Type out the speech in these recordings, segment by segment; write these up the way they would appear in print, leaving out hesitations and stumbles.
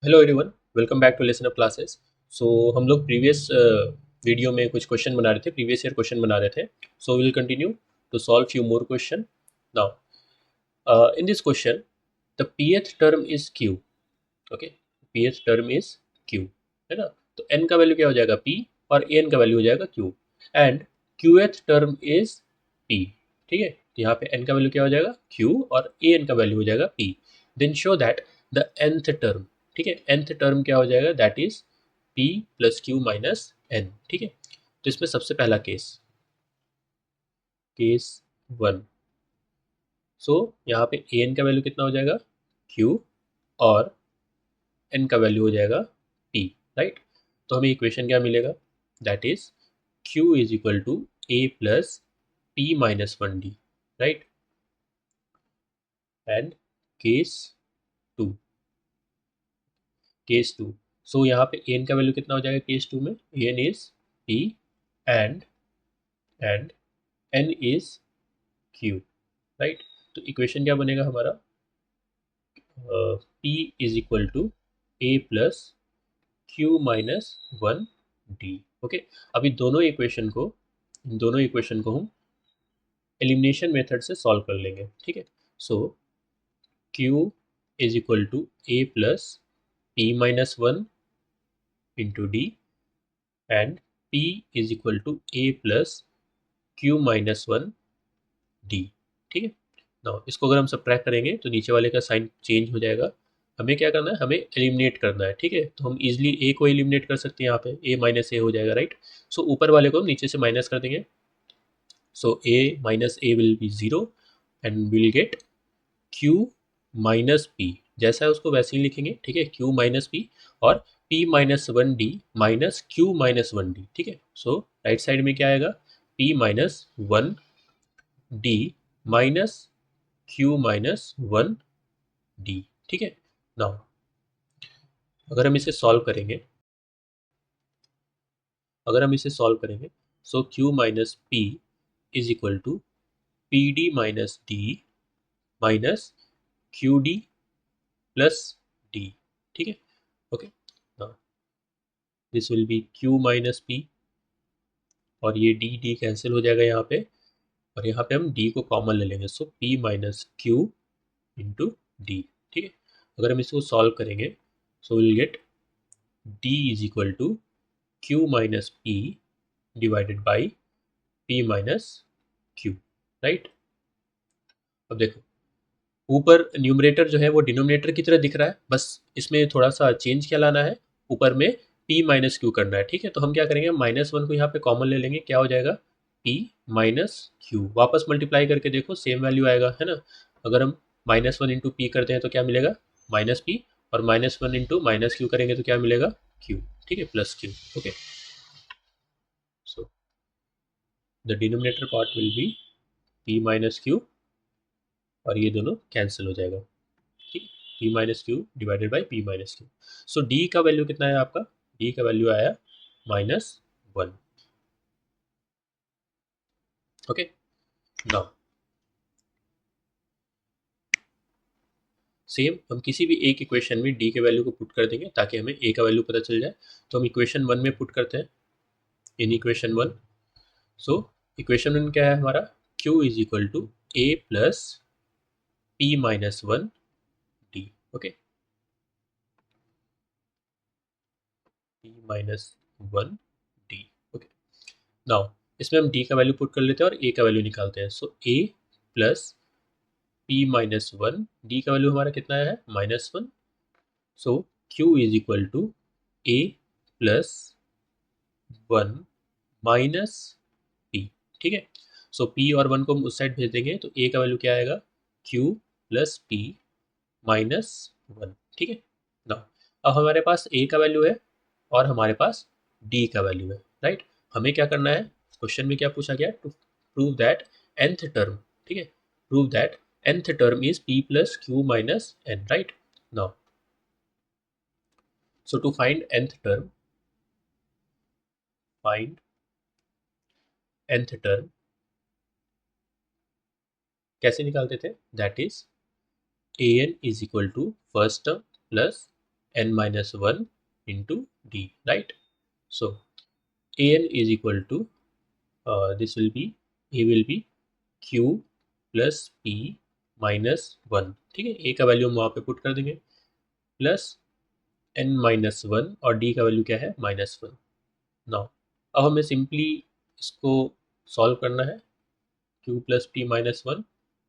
Hello everyone, welcome back to lesson of classes. So हम लोग previous video में कुछ क्वेश्चन बना रहे थे, प्रीवियस ईयर क्वेश्चन बना रहे थे। So will continue to solve few more question now. In this question the pth term is q। Okay, pth term is q, है ना। तो n का वैल्यू क्या हो जाएगा p और an का वैल्यू हो जाएगा q and qth term is p। ठीक है, तो यहाँ पे n का वैल्यू क्या हो जाएगा q और an का वैल्यू हो जाएगा p। Then show that the nth term, ठीक है, nth टर्म क्या हो जाएगा, that is p plus q minus n। ठीक है, तो इसमें सबसे पहला केस, केस वन। सो यहाँ पे an का वैल्यू कितना हो जाएगा q और n का वैल्यू हो जाएगा p, राइट। तो हमें इक्वेशन क्या मिलेगा, that is q is equal to a plus p minus one d, right. And case two, case two. So यहाँ पे an का वैल्यू कितना हो जाएगा केस टू में, an is p and and n is q, right. तो equation क्या बनेगा हमारा, p is equal to a plus q minus one d. Okay, अभी दोनों इक्वेशन को हम एलिमिनेशन मेथड से सॉल्व कर लेंगे। ठीक है, so q is equal to a plus p minus one into d and p is equal to a plus q minus one d. ठीक है, नाउ इसको अगर हम सब्ट्रैक्ट करेंगे तो नीचे वाले का साइन चेंज हो जाएगा। हमें क्या करना है, हमें एलिमिनेट करना है। ठीक है, तो हम इजिली a को एलिमिनेट कर सकते हैं, यहाँ पे a माइनस ए हो जाएगा, राइट। सो ऊपर वाले को हम नीचे से माइनस कर देंगे। So a minus a will be zero and will get q minus p, जैसा है उसको वैसे ही लिखेंगे। ठीक है, q माइनस पी और p minus one d minus q minus one d. ठीक है, सो राइट साइड में क्या आएगा, p minus one d minus q minus one d. ठीक है, नाउ अगर हम इसे सॉल्व करेंगे, so q minus p is equal to P D minus d minus Q D plus D. ठीक है, okay, now this will be q minus p और ये d d कैंसिल हो जाएगा यहाँ पे, और यहाँ पे हम d को कॉमन ले लेंगे। So p minus q into d. ठीक है, अगर हम इसको सॉल्व करेंगे so will get d is equal to q minus p divided by p minus q, right. अब देखो ऊपर न्यूमरेटर जो है वो डिनोमिनेटर की तरह दिख रहा है, बस इसमें थोड़ा सा चेंज क्या लाना है, ऊपर में p माइनस क्यू करना है। ठीक है, तो हम क्या करेंगे, माइनस वन को यहाँ पे कॉमन ले लेंगे, क्या हो जाएगा p माइनस क्यू। वापस मल्टीप्लाई करके देखो सेम वैल्यू आएगा, है ना। अगर हम माइनस वन इंटू पी करते हैं तो क्या मिलेगा, माइनस पी, और minus one into minus Q करेंगे तो क्या मिलेगा क्यू। ठीक है, plus Q. Okay, so the denominator part will be p minus Q और ये दोनों कैंसिल हो जाएगा। ठीक, p minus Q divided by p minus Q. So d का वैल्यू कितना है आपका, d का वैल्यू आया minus one. Okay, now same हम किसी भी एक इक्वेशन में d के वैल्यू को पुट कर देंगे ताकि हमें a का वैल्यू पता चल जाए। तो हम इक्वेशन वन में पुट करते हैं, in equation one. So equation one क्या है हमारा, q is equal to a plus p minus one d. Okay, p minus one d. Okay, now इसमें हम d का वैल्यू पुट कर लेते हैं और a का वैल्यू निकालते हैं। So a plus p minus one, d का वैल्यू हमारा कितना है minus one. So q is equal to a plus one minus p। ठीक है, सो p और वन को हम उस साइड भेज देंगे तो a का वैल्यू क्या आएगा, q plus p minus one. ठीक है, ना अब हमारे पास a का वैल्यू है और हमारे पास d का वैल्यू है, राइट। हमें क्या करना है, क्वेश्चन में क्या पूछा गया, to prove that nth term, ठीक है, prove that nth term is p plus q minus n, right. Now so to find nth term, find nth term कैसे निकालते थे, that is an is equal to first term plus n minus 1 into d, right? So an is equal to this will be a will be q plus p minus 1, ठीक है। a का value हम वहाँ पे put कर देंगे, plus n minus 1 और d का वैल्यू क्या है -1। नाउ अब हमें सिंपली इसको सॉल्व करना है, q plus p minus 1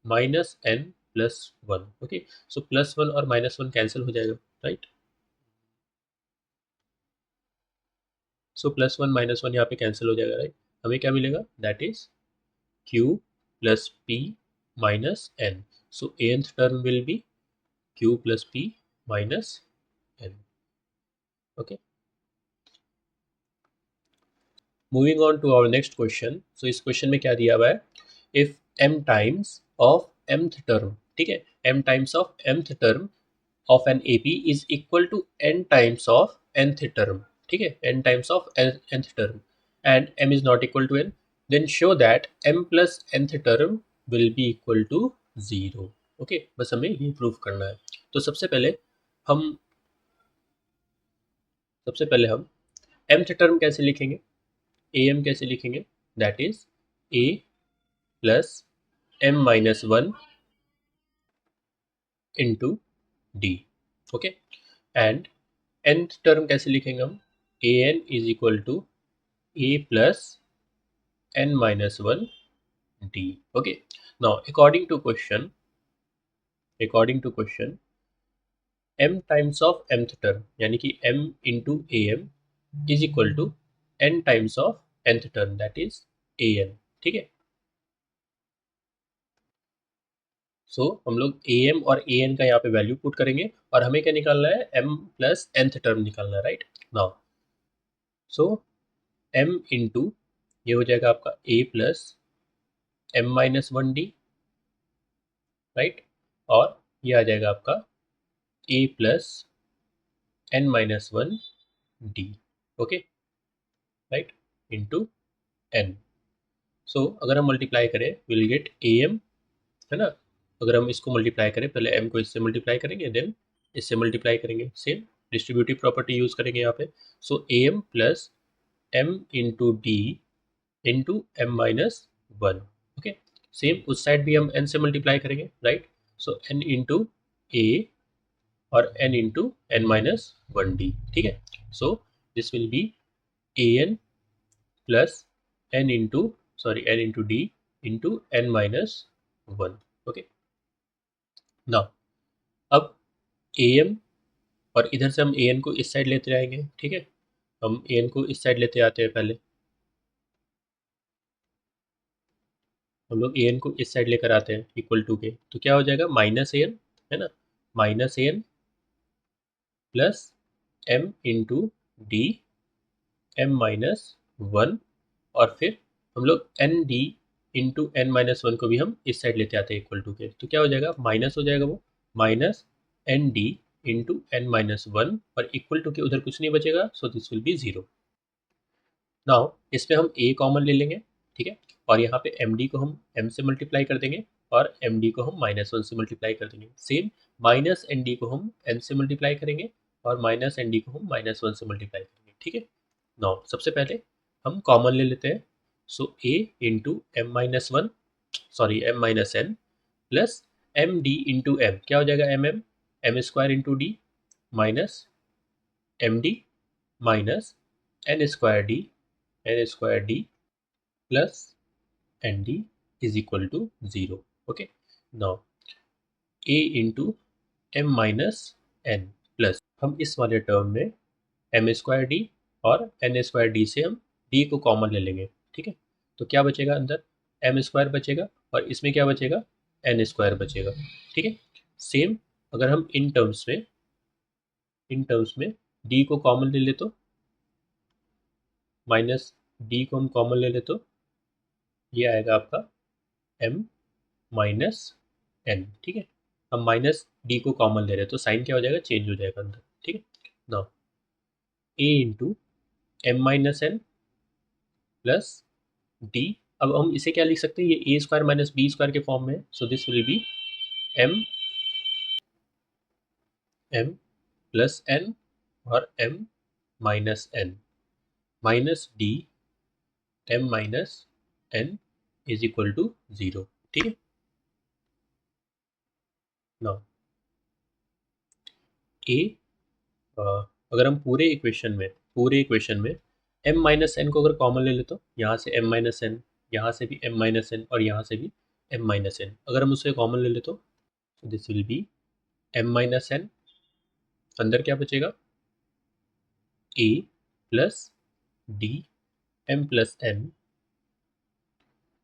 minus n plus 1, okay. So plus 1 और माइनस 1 कैंसिल हो जाएगा, राइट। सो प्लस 1 माइनस 1 यहाँ पे कैंसिल हो जाएगा, राइट। हमें क्या मिलेगा, that is q plus p minus n। So nth term will be q plus p minus n, okay. Moving on to our next question. So इस question में क्या दिया हुआ है, if m times of mth term, ठीक है, m times of mth term of an AP is equal to n times of nth term, ठीक है, n times of nth term, and m is not equal to n, then show that m plus nth term will be equal to 0, okay. बस हमें ये proof करना है। तो हम सबसे पहले हम mth टर्म कैसे लिखेंगे, am कैसे लिखेंगे, that is a plus m minus 1 into d, okay. And nth term कैसे लिखेंगे हम, an is equal to a plus n minus 1 d, okay. Now according to question m times of mth term यानी कि m into am is equal to n times of nth term that is an, ठीक है। सो हम लोग am और an का यहाँ पे वैल्यू पुट करेंगे और हमें क्या निकालना है, m प्लस nth टर्म निकालना है, right. Now so m into ये हो जाएगा आपका a plus m minus 1d, right. और ये आ जाएगा आपका a plus n minus 1d, okay, right, into n। सो अगर हम मल्टीप्लाई करें विल गेट am, है ना। अगर हम इसको मल्टीप्लाई करें, पहले m को इससे मल्टीप्लाई करेंगे, देन इससे मल्टीप्लाई करेंगे, सेम डिस्ट्रीब्यूटिव प्रॉपर्टी यूज करेंगे यहाँ पे। सो am plus m into D into m minus 1, okay. Same उस साइड भी हम n से मल्टीप्लाई करेंगे, right. So n into a और n into n minus 1d, ठीक है। So this will B an plus n into d into n minus 1, okay. Now अब am और इधर से हम an को इस साइड लेते जाएंगे, ठीक है। हम an को इस साइड लेते आते हैं, पहले हम लोग an को इस साइड लेकर आते हैं इक्वल टू के, तो क्या हो जाएगा, माइनस an, है ना, minus an plus m into d m minus 1, और फिर हम लोग n d into n minus 1 को भी हम इस साइड लेते आते हैं इक्वल टू के, तो क्या हो जाएगा, माइनस हो जाएगा, वो minus n d into n minus 1 और इक्वल टू के उधर कुछ नहीं बचेगा, so this will be 0। Now इसमें हम a कॉमन ले लेंगे, ठीक है, और यहाँ पे एम डी को हम m से मल्टीप्लाई कर देंगे और एम डी को हम माइनस 1 से मल्टीप्लाई कर देंगे, सेम माइनस एन डी को हम m से मल्टीप्लाई करेंगे और माइनस एन डी को हम माइनस 1 से मल्टीप्लाई करेंगे, ठीक है। नाउ सबसे पहले हम कॉमन ले लेते हैं, so a into m minus 1, sorry m minus n, plus m d into m, क्या हो जाएगा, m m m square into d minus m d minus n square d plus n d is equal to 0, okay. Now a into m minus n plus हम इस वाले term में m square d और n square d से हम D को common ले लेंगे, ठीक है। तो क्या बचेगा, अंदर एम स्क्वायर बचेगा और इसमें क्या बचेगा, एन स्क्वायर बचेगा, ठीक है। सेम अगर हम इन टर्म्स में डी को कॉमन ले ले तो माइनस डी को हम कॉमन ले ले तो ये आएगा आपका एम माइनस एन, ठीक है। हम माइनस डी को कॉमन ले रहे हैं तो साइन क्या हो जाएगा, चेंज हो जाएगा अंदर, ठीक है। Now a into m minus n plus d, अब हम इसे क्या लिख सकते हैं, ये a square minus b square के फॉर्म में है, so this will be m m plus n और m minus n minus d m minus n is equal to 0, ठीक है। नाउ ए, अगर हम पूरे इक्वेशन में m माइनस एन को अगर कॉमन ले ले तो यहाँ से m माइनस एन, यहाँ से भी m माइनस एन और यहाँ से भी m माइनस एन, अगर हम उसे कॉमन ले ले तो this will be m minus n, अंदर क्या बचेगा a plus d m plus n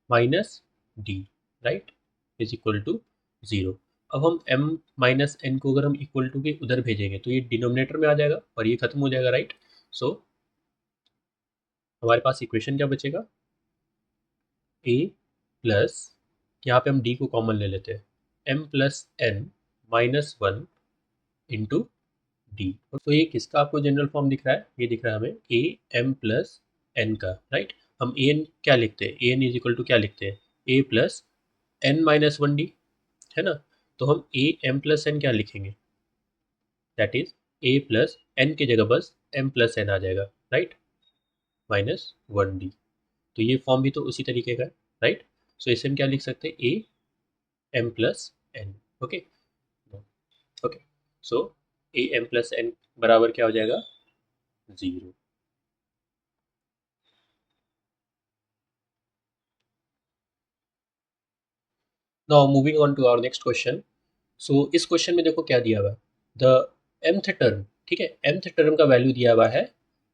minus d, right, is equal to 0। अब हम m माइनस एन को अगर हम इक्वल टू के उधर भेजेंगे तो ये डिनोमिनेटर में आ जाएगा और ये खत्म हो जाएगा, राइट। सो हमारे पास इक्वेशन क्या बचेगा, a प्लस, यहाँ पे हम d को कॉमन ले लेते हैं, m plus n minus 1 into d. तो ये किसका आपको जनरल फॉर्म दिख रहा है, ये दिख रहा है हमें ए एम प्लस एन का, राइट। हम ए एन क्या लिखते हैं, A N is equal to क्या लिखते हैं, ए प्लस एन माइनस 1 डी, है ना। तो हम ए एम प्लस एन क्या लिखेंगे, that is a plus n की जगह बस एम प्लस एन आ जाएगा, राइट, माइनस 1 डी। तो ये फॉर्म भी तो उसी तरीके का है, राइट। सो इसे हम क्या लिख सकते हैं, a m plus n, okay okay. So a m plus n बराबर क्या हो जाएगा, 0। Now moving on to our next question. So इस क्वेश्चन में देखो क्या दिया हुआ है, द mth टर्म, ठीक है, mth टर्म का वैल्यू दिया हुआ है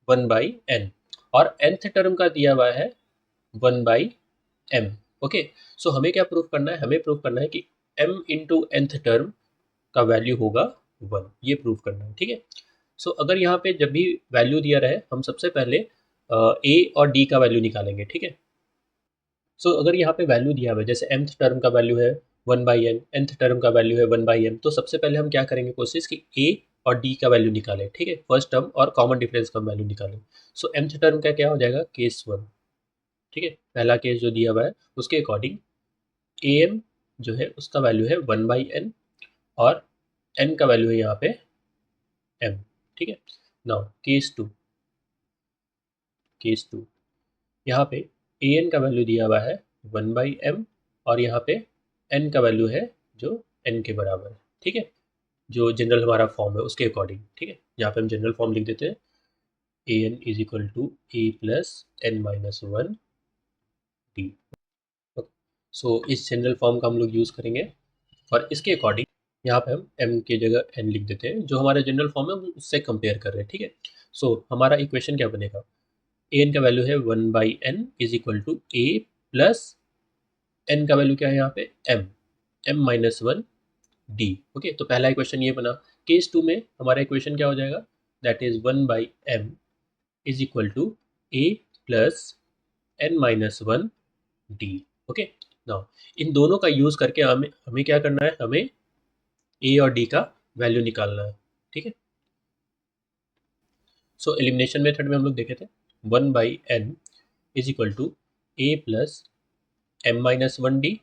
1/n और nth टर्म का दिया हुआ है 1/m, ओके। सो हमें क्या प्रूफ करना है, हमें प्रूफ करना है कि m इंटू nth टर्म का वैल्यू होगा 1, ये प्रूफ करना है, ठीक है। सो अगर यहाँ पे जब भी वैल्यू दिया रहे हम सबसे पहले a और d का वैल्यू निकालेंगे, ठीक है। सो अगर यहाँ पे वैल्यू दिया हुआ है, जैसे mth टर्म का वैल्यू है 1/n, nth टर्म का वैल्यू है 1/m, तो सबसे पहले हम क्या करेंगे, कोशिश कि a और d का वैल्यू निकालें, ठीक है, फर्स्ट टर्म और कॉमन डिफरेंस का वैल्यू निकालें। सो mth टर्म का क्या हो जाएगा, केस 1, ठीक है, पहला केस जो दिया हुआ है उसके अकॉर्डिंग am जो है उसका वैल्यू है 1/n और n का वैल्यू है यहाँ पे m, ठीक है। नाउ केस टू यहाँ पे an का वैल्यू दिया हुआ है 1/m और यहाँ पे n का वैल्यू है जो n के बराबर है, ठीक है, जो जनरल हमारा फॉर्म है उसके अकॉर्डिंग, ठीक है। यहाँ पे हम जनरल फॉर्म लिख देते हैं, an is equal to a plus n minus 1 d. So इस जनरल फॉर्म का हम लोग यूज़ करेंगे और इसके अकॉर्डिंग यहाँ पे हम m की जगह n लिख देते हैं, जो हमारा जनरल फॉर्म है हम उससे कंपेयर कर रहे हैं, ठीक है। सो हमारा इक्वेशन क्या बनेगा, an का वैल्यू है 1/n is equal to a plus n का वैल्यू क्या है यहाँ पे m माइनस 1 डी, ओके। तो पहला इक्वेशन ये बना। केस 2 में हमारा इक्वेशन क्या हो जाएगा, that is 1/m is equal to a plus n minus 1 d, okay. Now इन दोनों का यूज़ करके हमें हमें क्या करना है, हमें a और d का वैल्यू निकालना है, ठीक है। सो एलिमिनेशन मेथड में हम लोग देखे थे 1/n is equal to a plus m minus 1 d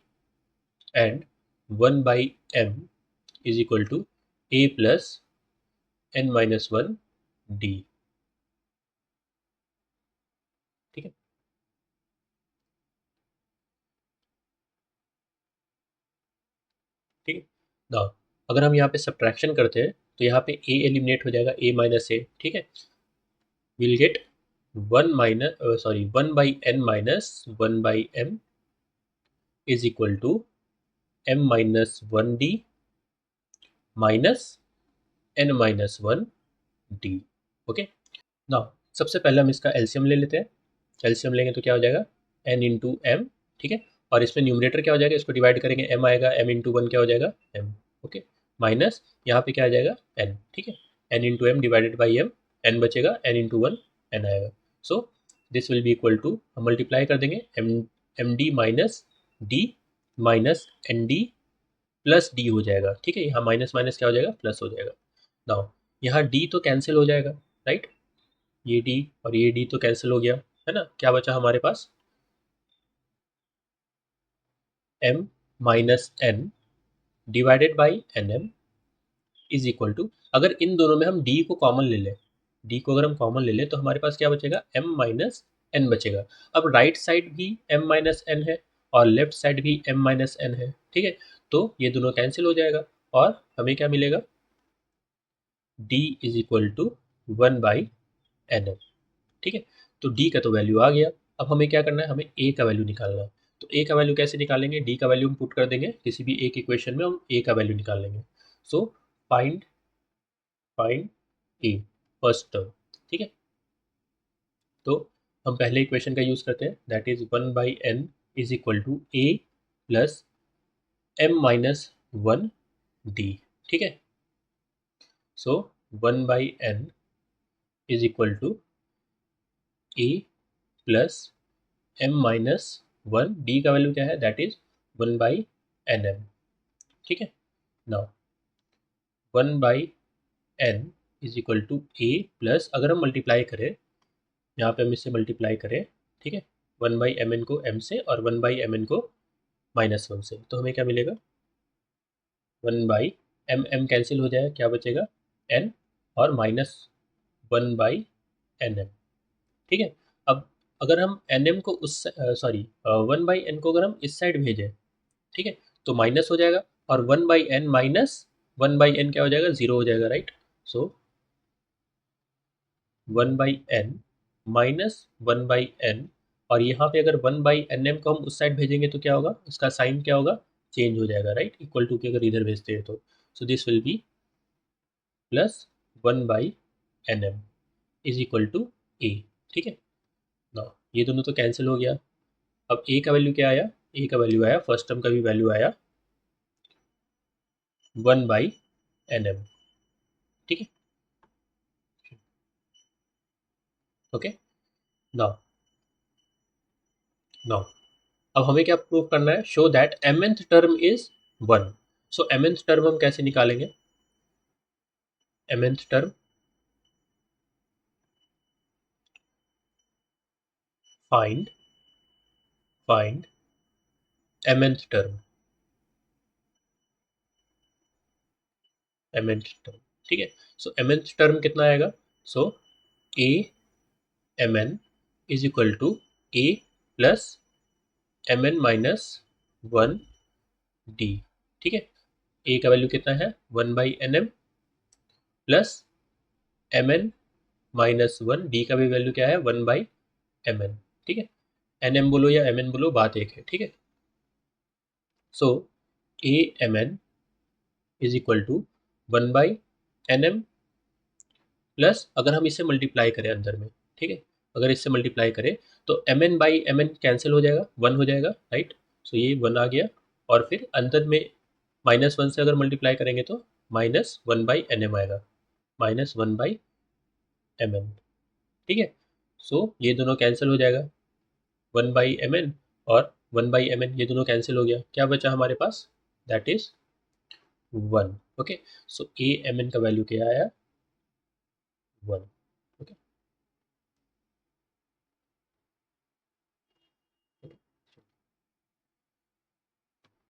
and 1/m is equal to a plus n minus 1 d, ठीक है। ठीक है, नाउ अगर हम यहाँ पे सब्ट्रैक्शन करते हैं तो यहाँ पे a एलिमिनेट हो जाएगा, a माइनस ए, ठीक है, will get 1/n minus 1/m is equal to m minus 1 d minus n minus 1 d, okay. Now सबसे पहले हम इसका एलसीएम ले लेते हैं, एलसीएम लेंगे तो क्या हो जाएगा, n इंटू एम, ठीक है, और इसमें न्यूमरेटर क्या हो जाएगा, इसको डिवाइड करेंगे m आएगा, m इंटू 1 क्या हो जाएगा m, ओके, माइनस यहाँ पे क्या आ जाएगा n, ठीक है, n into m divided by m, n बचेगा, n इंटू 1 n आएगा। So this will be equal to, हम मल्टीप्लाई कर देंगे m d minus d minus n d plus d हो जाएगा, ठीक है, यहाँ माइनस माइनस क्या हो जाएगा, प्लस हो जाएगा। नाउ यहाँ डी तो कैंसिल हो जाएगा, राइट, ये डी और ये डी तो कैंसिल हो गया, है ना, क्या बचा हमारे पास, m minus n divided by n m is equal to, अगर इन दोनों में हम डी को कॉमन ले लें, डी को अगर हम कॉमन ले लें तो हमारे पास क्या बचेगा, m माइनस एन बचेगा। अब राइट साइड भी m माइनस एन है और लेफ्ट साइड भी m माइनस एन है, ठीक है। तो ये दोनों कैंसिल हो जाएगा और हमें क्या मिलेगा, d is equal to 1/nm, ठीक है। तो d का तो वैल्यू आ गया। अब हमें क्या करना है, हमें a का वैल्यू निकालना है। तो a का वैल्यू कैसे निकालेंगे, d का वैल्यू हम पुट कर देंगे किसी भी एक इक्वेशन में, हम a का वैल्यू निकाल लेंगे। So find find a first term, ठीक है। तो हम पहले इक्वेशन का यूज़ करते हैं, that is 1/n is equal to a plus m minus 1d, ठीक है। So 1/n is equal to a plus m minus 1, d का वैल्यू क्या है, दैट इज 1/nm, ठीक है। Now 1/n is equal to a plus, अगर हम multiply करें, यहाँ पे हम इससे मल्टीप्लाई करें, ठीक है, 1/mn को m से और 1/mn को -1 से, तो हमें क्या मिलेगा, 1/m कैंसिल हो जाएगा, क्या बचेगा, n और -1/nm, ठीक है। अब अगर हम nm को उस सॉरी 1/n को अगर हम इस साइड भेजें, ठीक है, तो माइनस हो जाएगा और 1/n माइनस 1/n क्या हो जाएगा, 0 हो जाएगा, राइट। सो 1/n माइनस 1/n, और यहाँ पे अगर 1/nm को हम उस साइड भेजेंगे तो क्या होगा, उसका साइन क्या होगा, चेंज हो जाएगा, राइट। इक्वल टू के अगर इधर भेजते हैं तो, so this will be plus 1/nm is equal to a, ठीक है ना। ये दोनों तो कैंसिल हो गया। अब a का वैल्यू क्या आया, a का वैल्यू आया, फर्स्ट टर्म का भी वैल्यू आया 1/nm, ठीक है। ओके, नाउ नाउ अब हमें क्या प्रूव करना है, show that mth term is 1। So mth term हम कैसे निकालेंगे, mth term find find mth term, mth term, ठीक है। सो mth टर्म कितना आएगा, so a mn is equal to a plus mn minus 1d, ठीक है। a का वैल्यू कितना है, 1/nm plus mn minus 1, d का भी वैल्यू क्या है, 1/mn, ठीक है। nm बोलो या mn बोलो, बात एक है, ठीक है। So a mn is equal to 1/nm plus, अगर हम इससे मल्टीप्लाई करें अंदर में, ठीक है, अगर इससे मल्टीप्लाई करें तो mn/mn कैंसिल हो जाएगा, 1 हो जाएगा, राइट। सो ये 1 आ गया, और फिर अंदर में -1 से अगर मल्टीप्लाई करेंगे तो -1/nm आएगा, -1/mn, ठीक है। सो ये दोनों कैंसिल हो जाएगा, 1/mn और 1/mn ये दोनों कैंसिल हो गया, क्या बचा हमारे पास, that is 1, okay. So a mn का वैल्यू क्या आया, 1,